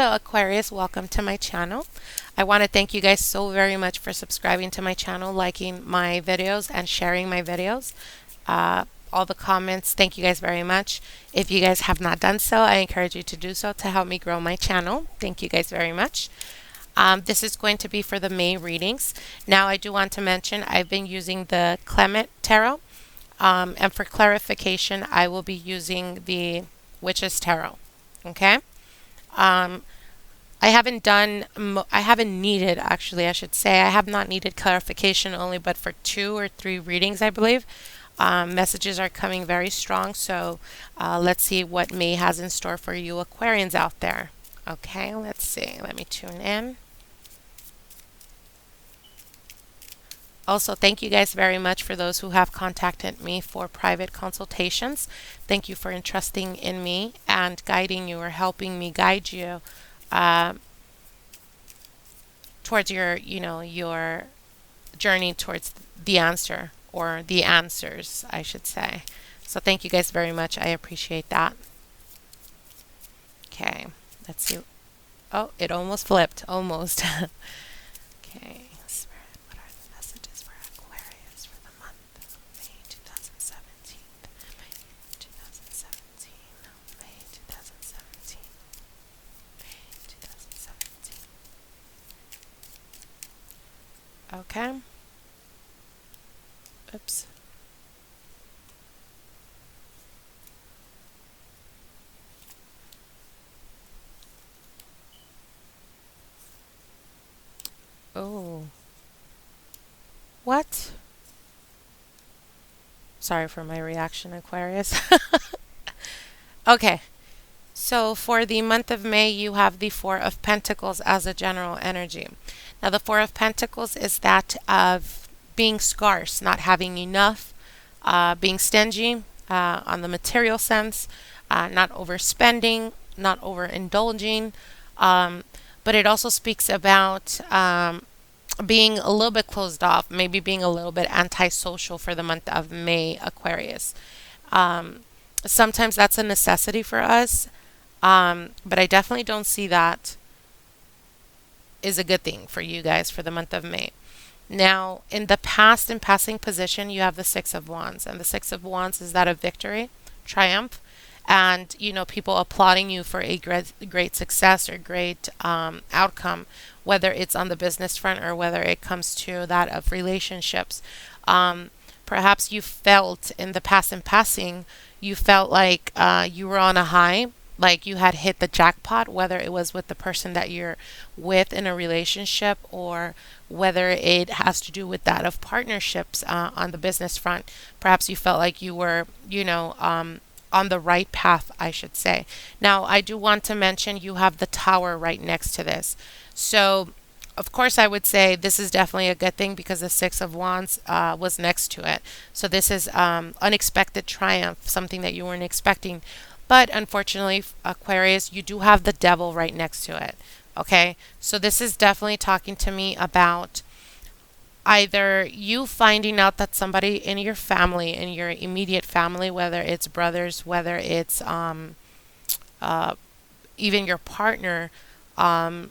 Hello Aquarius, welcome to my channel. I want to thank you guys so very much for subscribing to my channel, liking my videos, and sharing my videos. All the comments, thank you guys very much. If you guys have not done so, I encourage you to do so to help me grow my channel. Thank you guys very much. This is going to be for the May readings. Now I do want to mention I've been using the Clement Tarot, and for clarification I will be using the Witch's Tarot. Okay? Um, I haven't needed, actually, I should say, I have not needed clarification only but for 2 or 3 readings, I believe. Messages are coming very strong, so let's see what May has in store for you Aquarians out there. Okay, let's see. Let me tune in. Also, thank you guys very much for those who have contacted me for private consultations. Thank you for entrusting in me and guiding you or helping me guide you uh, towards your journey towards the answer, or the answers, I should say. So thank you guys very much. I appreciate that. Okay, let's see. Oh, it almost flipped. Almost. Okay. Spirit, what are the messages for Aquarius for the month of May 2017? May 2017. May 2017. May 2017. Okay. Oops. Oh. What? Sorry for my reaction, Aquarius. Okay. So for the month of May, you have the Four of Pentacles as a general energy. Now, the Four of Pentacles is that of being scarce, not having enough, being stingy on the material sense, not overspending, not overindulging. But it also speaks about being a little bit closed off, maybe being a little bit antisocial for the month of May, Aquarius. Um, Sometimes that's a necessity for us, but I definitely don't see that is a good thing for you guys for the month of May. Now, in the past and passing position, you have the Six of Wands, and the Six of Wands is that of victory, triumph, and people applauding you for a great success or great outcome, whether it's on the business front or whether it comes to that of relationships. Um, Perhaps you felt in the past and passing, you felt like you were on a high, like you had hit the jackpot, whether it was with the person that you're with in a relationship, or whether it has to do with that of partnerships on the business front. Perhaps you felt like you were, on the right path, I should say. Now, I do want to mention you have the Tower right next to this. So, of course, I would say this is definitely a good thing because the Six of Wands was next to it. So this is unexpected triumph, something that you weren't expecting. But unfortunately, Aquarius, you do have the Devil right next to it. Okay, so this is definitely talking to me about either you finding out that somebody in your family, in your immediate family, whether it's brothers, whether it's uh, even your partner, um,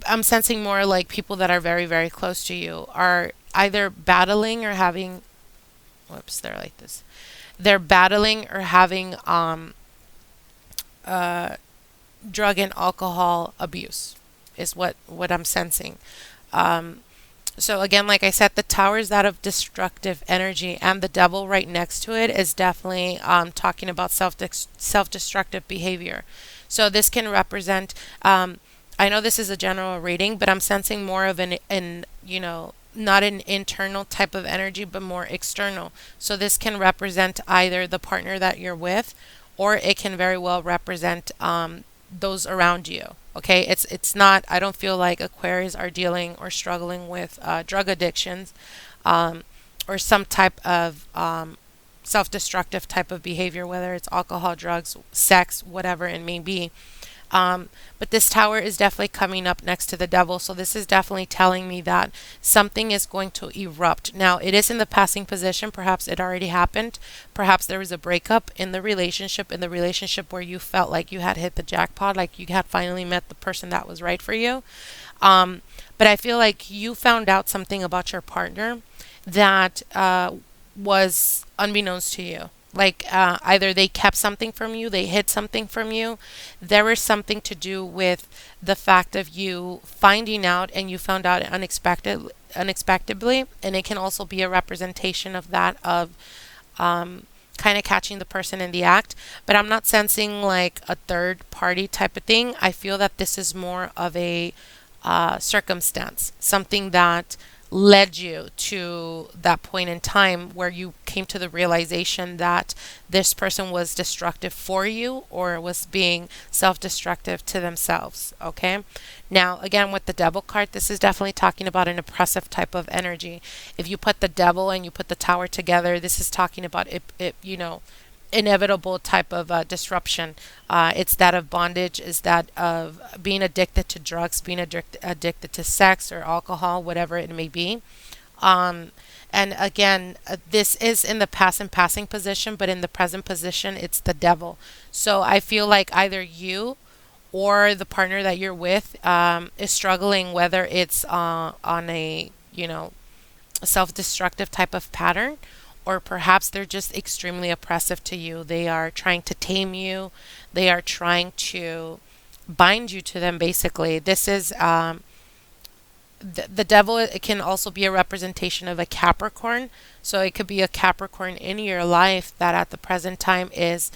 I'm sensing more like people that are very, very close to you are either battling or having, whoops, they're like this. They're battling or having uh, drug and alcohol abuse, is what I'm sensing. Um, so again, like I said, the Tower is that of destructive energy, and the Devil right next to it is definitely talking about self-destructive behavior. So this can represent. I know this is a general reading, but I'm sensing more of an not an internal type of energy, but more external. So this can represent either the partner that you're with, or it can very well represent those around you. Okay, it's not. I don't feel like Aquarius are dealing or struggling with drug addictions, um, or some type of self-destructive type of behavior, whether it's alcohol, drugs, sex, whatever it may be. But this tower is definitely coming up next to the devil. So this is definitely telling me that something is going to erupt. Now, it is in the passing position. Perhaps it already happened. Perhaps there was a breakup in the relationship where you felt like you had hit the jackpot, like you had finally met the person that was right for you. Um, but I feel like you found out something about your partner that was unbeknownst to you. Like either they kept something from you, they hid something from you. There was something to do with the fact of you finding out, and you found out unexpectedly, and it can also be a representation of that of kind of catching the person in the act. But I'm not sensing like a third party type of thing. I feel that this is more of a circumstance, something that led you to that point in time where you came to the realization that this person was destructive for you or was being self destructive to themselves. Okay. Now, again, with the devil card, this is definitely talking about an oppressive type of energy. If you put the devil and you put the tower together, this is talking about it, inevitable type of disruption. It's that of bondage, is that of being addicted to drugs, being addicted to sex or alcohol, whatever it may be. Um, and again, this is in the past and passing position, but in the present position, it's the devil. So I feel like either you or the partner that you're with is struggling, whether it's on a self-destructive type of pattern, or perhaps they're just extremely oppressive to you. They are trying to tame you. They are trying to bind you to them, basically. This is the devil. It can also be a representation of a Capricorn. So it could be a Capricorn in your life that at the present time is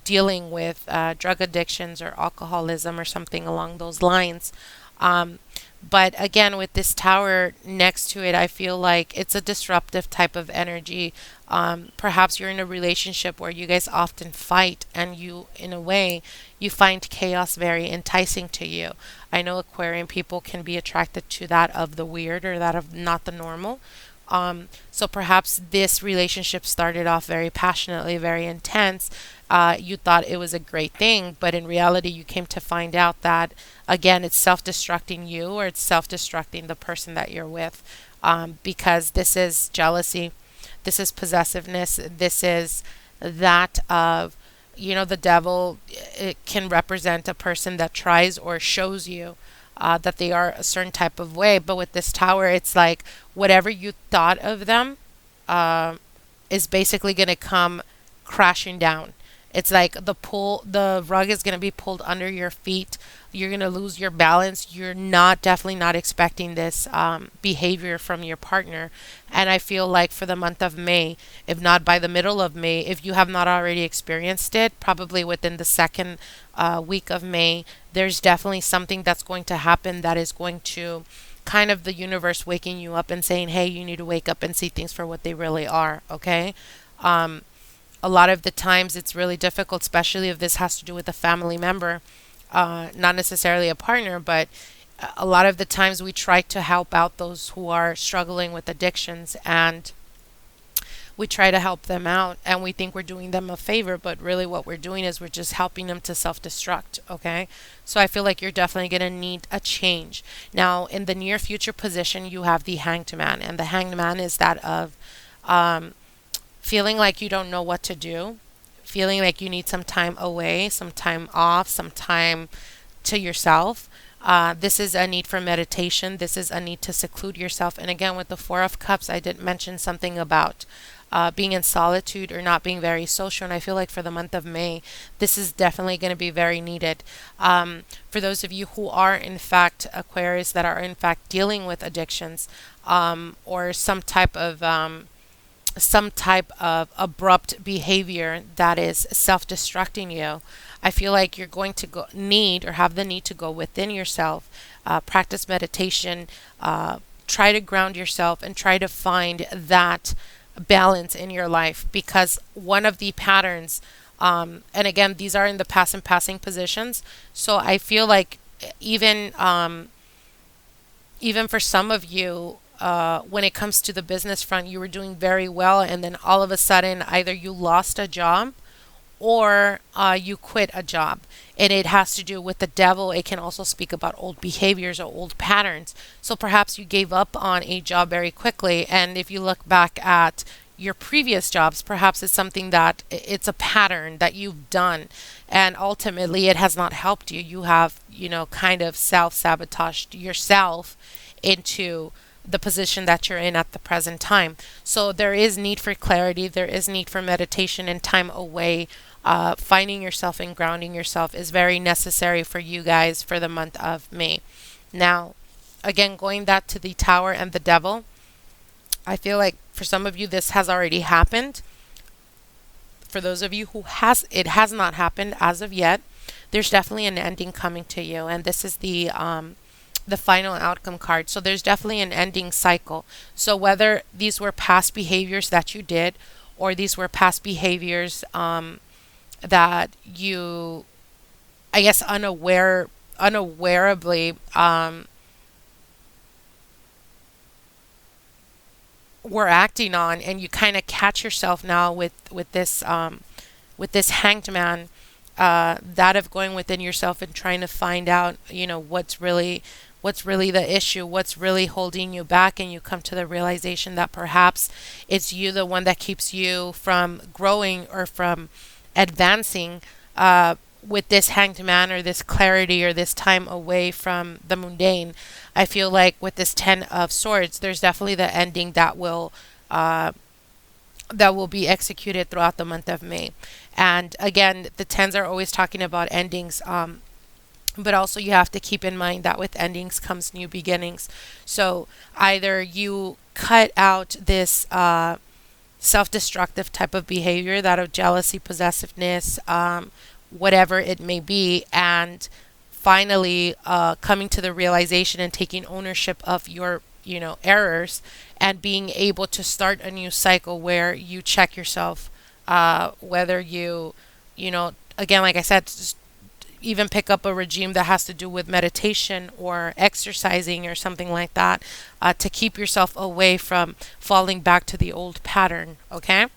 dealing with drug addictions or alcoholism or something along those lines. Um, but again, with this tower next to it, I feel like it's a disruptive type of energy. Perhaps you're in a relationship where you guys often fight, and you, in a way, you find chaos very enticing to you. I know Aquarian people can be attracted to that of the weird or that of not the normal. So perhaps this relationship started off very passionately, very intense. You thought it was a great thing, but in reality, you came to find out that, again, it's self destructing you, or it's self destructing the person that you're with. Because this is jealousy, this is possessiveness, this is that of, the devil. It can represent a person that tries or shows you that they are a certain type of way. But with this tower, it's like whatever you thought of them uh, is basically going to come crashing down. It's like the rug is going to be pulled under your feet. You're going to lose your balance. You're not definitely not expecting this behavior from your partner. And I feel like for the month of May, if not by the middle of May, if you have not already experienced it, probably within the second week of May, there's definitely something that's going to happen that is going to kind of the universe waking you up and saying, hey, you need to wake up and see things for what they really are. Okay. Um, a lot of the times it's really difficult, especially if this has to do with a family member, not necessarily a partner, but a lot of the times we try to help out those who are struggling with addictions, and we try to help them out and we think we're doing them a favor, but really what we're doing is we're just helping them to self-destruct. Okay. So I feel like you're definitely going to need a change. Now, in the near future position, you have the hanged man, and the hanged man is that of um, feeling like you don't know what to do, feeling like you need some time away, some time off, some time to yourself. This is a need for meditation. This is a need to seclude yourself. And again, with the Four of Cups, I did mention something about being in solitude or not being very social. And I feel like for the month of May, this is definitely going to be very needed. For those of you who are, in fact, Aquarius, that are, in fact, dealing with addictions or some type of abrupt behavior that is self-destructing you, I feel like you're going to need or have the need to go within yourself, practice meditation, try to ground yourself, and try to find that balance in your life. Because one of the patterns, and again, these are in the past and passing positions, so I feel like even even for some of you, when it comes to the business front, you were doing very well, and then all of a sudden, either you lost a job or you quit a job. And it has to do with the devil. It can also speak about old behaviors or old patterns. So perhaps you gave up on a job very quickly. And if you look back at your previous jobs, perhaps it's something that it's a pattern that you've done. And ultimately, it has not helped you. You have, kind of self sabotaged yourself into the position that you're in at the present time. So there is need for clarity. There is need for meditation and time away. Finding yourself and grounding yourself is very necessary for you guys for the month of May. Now, again, going back to the tower and the devil, I feel like for some of you this has already happened. For those of you who it has not happened as of yet, there's definitely an ending coming to you, and this is the final outcome card. So there's definitely an ending cycle. So whether these were past behaviors that you did, or these were past behaviors that you, I guess, unawareably were acting on, and you kind of catch yourself now with this hanged man, that of going within yourself and trying to find out, what's really the issue, what's really holding you back, and you come to the realization that perhaps it's you, the one that keeps you from growing or from advancing, with this hanged man or this clarity or this time away from the mundane. I feel like with this 10 of swords, there's definitely the ending that will be executed throughout the month of May. And again, the tens are always talking about endings, but also you have to keep in mind that with endings comes new beginnings. So either you cut out this self-destructive type of behavior, that of jealousy, possessiveness, whatever it may be, and finally coming to the realization and taking ownership of your errors, and being able to start a new cycle where you check yourself, whether again, like I said, just even pick up a regime that has to do with meditation or exercising or something like that, to keep yourself away from falling back to the old pattern. Okay.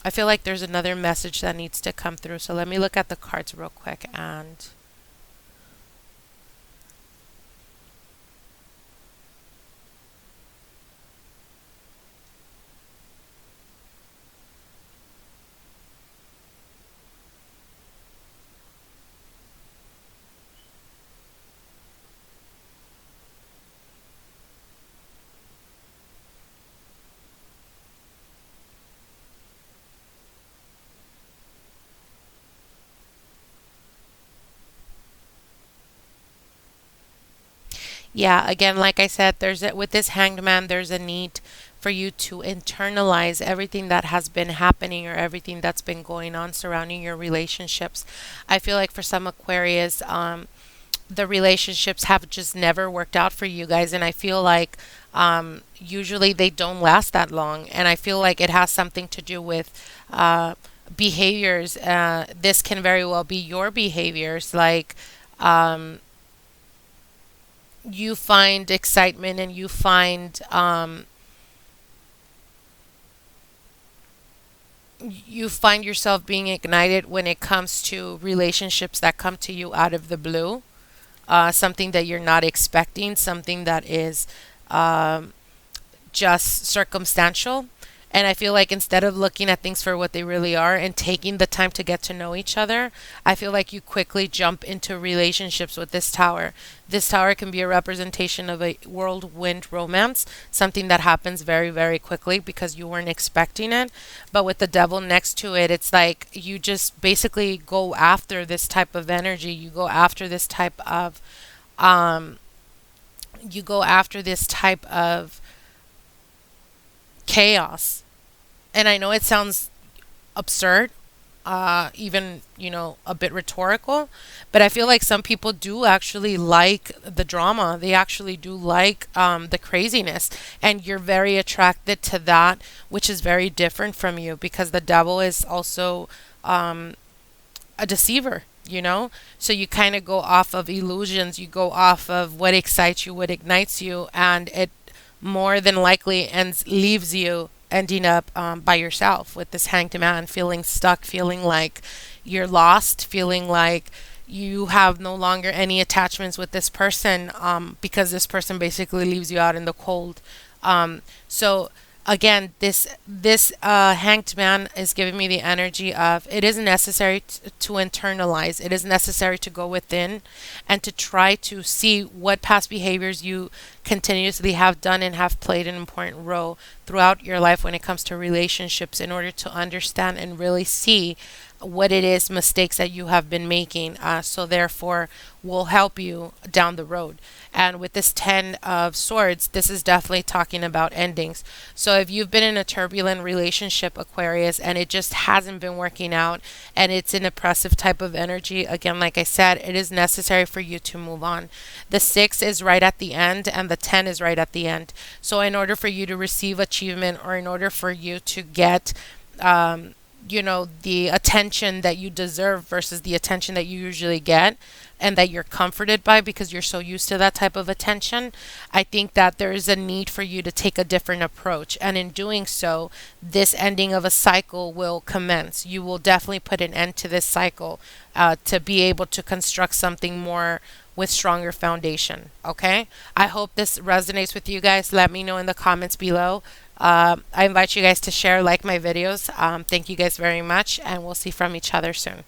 I feel like there's another message that needs to come through. So let me look at the cards real quick. And yeah, again, like I said, with this hanged man, there's a need for you to internalize everything that has been happening or everything that's been going on surrounding your relationships. I feel like for some Aquarius, the relationships have just never worked out for you guys, and I feel like usually they don't last that long, and I feel like it has something to do with behaviors. This can very well be your behaviors, like you find excitement and you find yourself being ignited when it comes to relationships that come to you out of the blue, something that you're not expecting, something that is just circumstantial. And I feel like instead of looking at things for what they really are and taking the time to get to know each other, I feel like you quickly jump into relationships with this tower. This tower can be a representation of a whirlwind romance, something that happens very, very quickly because you weren't expecting it. But with the devil next to it, it's like you just basically go after this type of energy. You go after this type of chaos. And I know it sounds absurd, even, a bit rhetorical, but I feel like some people do actually like the drama. They actually do like the craziness. And you're very attracted to that, which is very different from you because the devil is also a deceiver. So you kind of go off of illusions, you go off of what excites you, what ignites you, and it more than likely leaves you ending up by yourself with this hanged man, feeling stuck, feeling like you're lost, feeling like you have no longer any attachments with this person, because this person basically leaves you out in the cold. So again, this hanged man is giving me the energy of it is necessary to internalize. It is necessary to go within and to try to see what past behaviors you continuously have done and have played an important role throughout your life when it comes to relationships, in order to understand and really see what it is mistakes that you have been making, so therefore will help you down the road. And with this 10 of swords, this is definitely talking about endings. So if you've been in a turbulent relationship, Aquarius, and it just hasn't been working out, and it's an oppressive type of energy, again, like I said, it is necessary for you to move on. The 6 is right at the end, and the 10 is right at the end. So in order for you to receive achievement, or in order for you to get the attention that you deserve versus the attention that you usually get and that you're comforted by because you're so used to that type of attention, I think that there is a need for you to take a different approach. And in doing so, this ending of a cycle will commence. You will definitely put an end to this cycle, to be able to construct something more with stronger foundation. Okay? I hope this resonates with you guys. Let me know in the comments below. I invite you guys to share, like my videos. Thank you guys very much, and we'll see from each other soon.